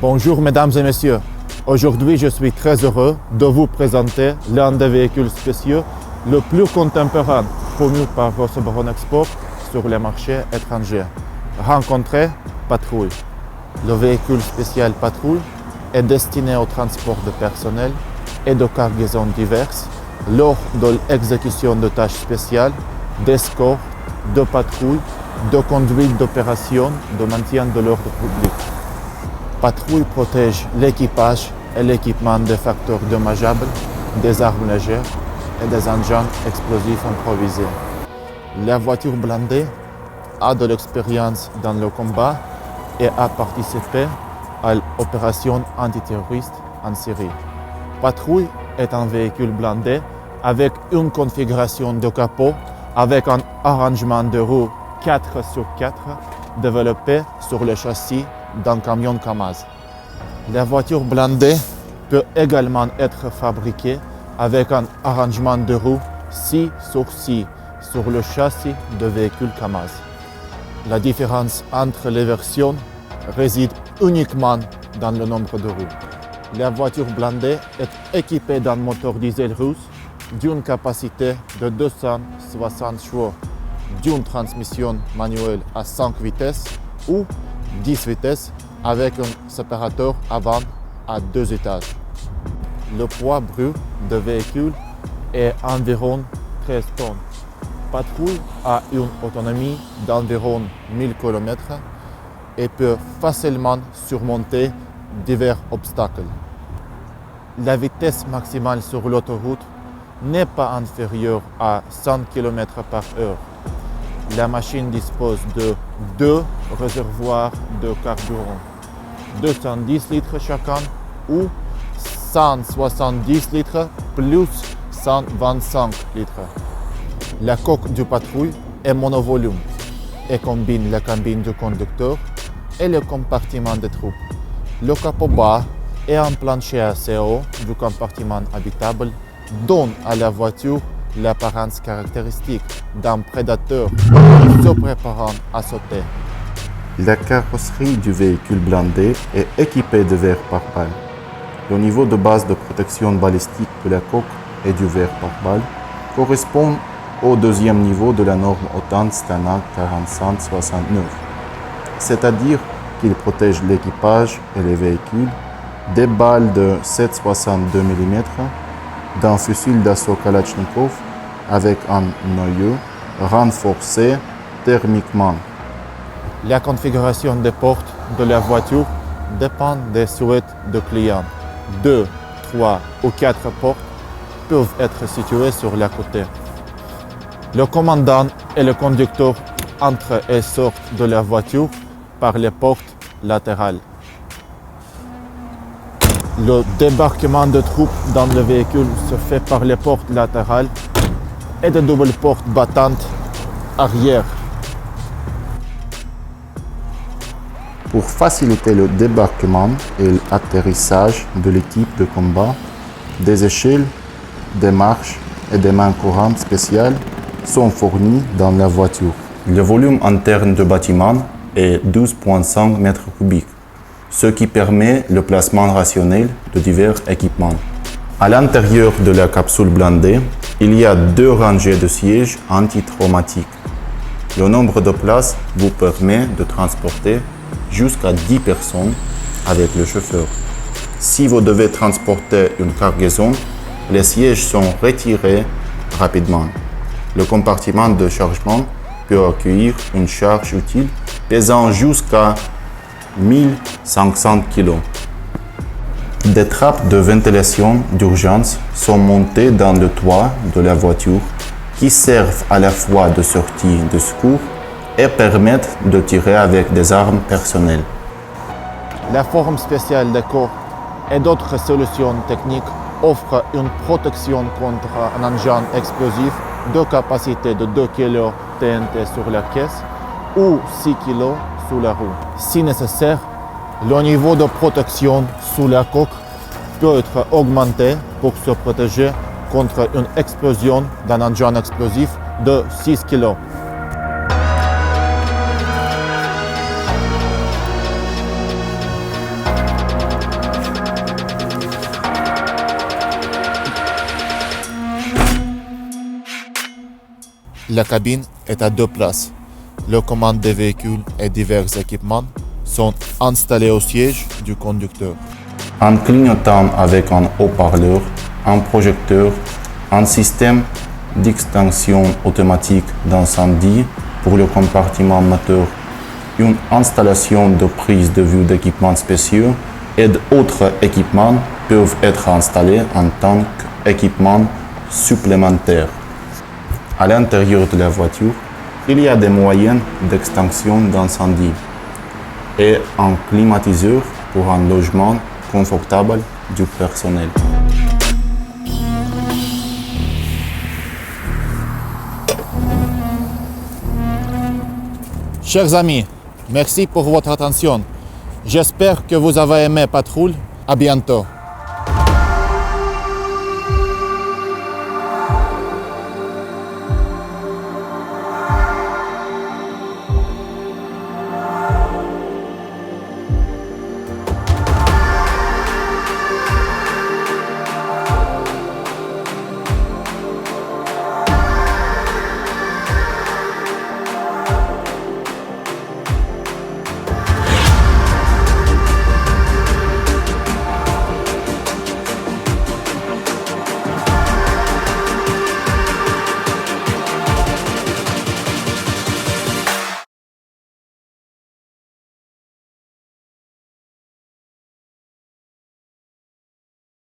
Bonjour mesdames et messieurs, aujourd'hui je suis très heureux de vous présenter l'un des véhicules spéciaux le plus contemporain promu par Rossebron Export sur les marchés étrangers. Rencontrez Patrouille. Le véhicule spécial Patrouille est destiné au transport de personnel et de cargaisons diverses lors de l'exécution de tâches spéciales, d'escorte, de patrouille, de conduite d'opérations de maintien de l'ordre public. Patrouille protège l'équipage et l'équipement des facteurs dommageables, des armes légères et des engins explosifs improvisés. La voiture blindée a de l'expérience dans le combat et a participé à l'opération antiterroriste en Syrie. Patrouille est un véhicule blindé avec une configuration de capot avec un arrangement de roues 4x4 développé sur le châssis d'un camion Kamaz. La voiture blindée peut également être fabriquée avec un arrangement de roues 6x6 sur le châssis de véhicule Kamaz. La différence entre les versions réside uniquement dans le nombre de roues. La voiture blindée est équipée d'un moteur diesel russe d'une capacité de 260 chevaux, d'une transmission manuelle à 5 vitesses ou 10 vitesses avec un séparateur avant à 2 étages. Le poids brut du véhicule est environ 13 tonnes. Patrouille a une autonomie d'environ 1000 km et peut facilement surmonter divers obstacles. La vitesse maximale sur l'autoroute n'est pas inférieure à 100 km/h. La machine dispose de 2 réservoirs de carburant, 210 litres chacun ou 170 litres plus 125 litres. La coque du Patrouille est monovolume et combine la cabine du conducteur et le compartiment de troupes. Le capot bas et un plancher assez haut du compartiment habitable donnent à la voiture l'apparence caractéristique d'un prédateur se préparant à sauter. La carrosserie du véhicule blindé est équipée de verre pare-balles. Le niveau de base de protection balistique de la coque et du verre pare-balles correspond au deuxième niveau de la norme OTAN Standard 4569, c'est-à-dire qu'il protège l'équipage et les véhicules des balles de 7,62 mm, d'un fusil d'assaut Kalachnikov avec un noyau renforcé thermiquement. La configuration des portes de la voiture dépend des souhaits du client. 2, 3 ou 4 portes peuvent être situées sur les côtés. Le commandant et le conducteur entrent et sortent de la voiture par les portes latérales. Le débarquement de troupes dans le véhicule se fait par les portes latérales et de doubles portes battantes arrière. Pour faciliter le débarquement et l'atterrissage de l'équipe de combat, des échelles, des marches et des mains courantes spéciales sont fournies dans la voiture. Le volume interne du bâtiment est 12,5 mètres cubiques, ce qui permet le placement rationnel de divers équipements. À l'intérieur de la capsule blindée, il y a 2 rangées de sièges anti-traumatiques. Le nombre de places vous permet de transporter jusqu'à 10 personnes avec le chauffeur. Si vous devez transporter une cargaison, les sièges sont retirés rapidement. Le compartiment de chargement peut accueillir une charge utile pesant jusqu'à 1500 kg. Des trappes de ventilation d'urgence sont montées dans le toit de la voiture qui servent à la fois de sortie de secours et permettent de tirer avec des armes personnelles. La forme spéciale des corps et d'autres solutions techniques offrent une protection contre un engin explosif de capacité de 2 kg TNT sur la caisse ou 6 kg sous la roue. Si nécessaire, le niveau de protection sous la coque peut être augmenté pour se protéger contre une explosion d'un engin explosif de 6 kg. La cabine est à 2 places. Les commandes des véhicules et divers équipements sont installés au siège du conducteur. Un clignotant avec un haut-parleur, un projecteur, un système d'extinction automatique d'incendie pour le compartiment moteur, une installation de prise de vue d'équipements spéciaux et d'autres équipements peuvent être installés en tant qu'équipements supplémentaires. À l'intérieur de la voiture, il y a des moyens d'extinction d'incendie et un climatiseur pour un logement confortable du personnel. Chers amis, merci pour votre attention. J'espère que vous avez aimé Patrouille. À bientôt.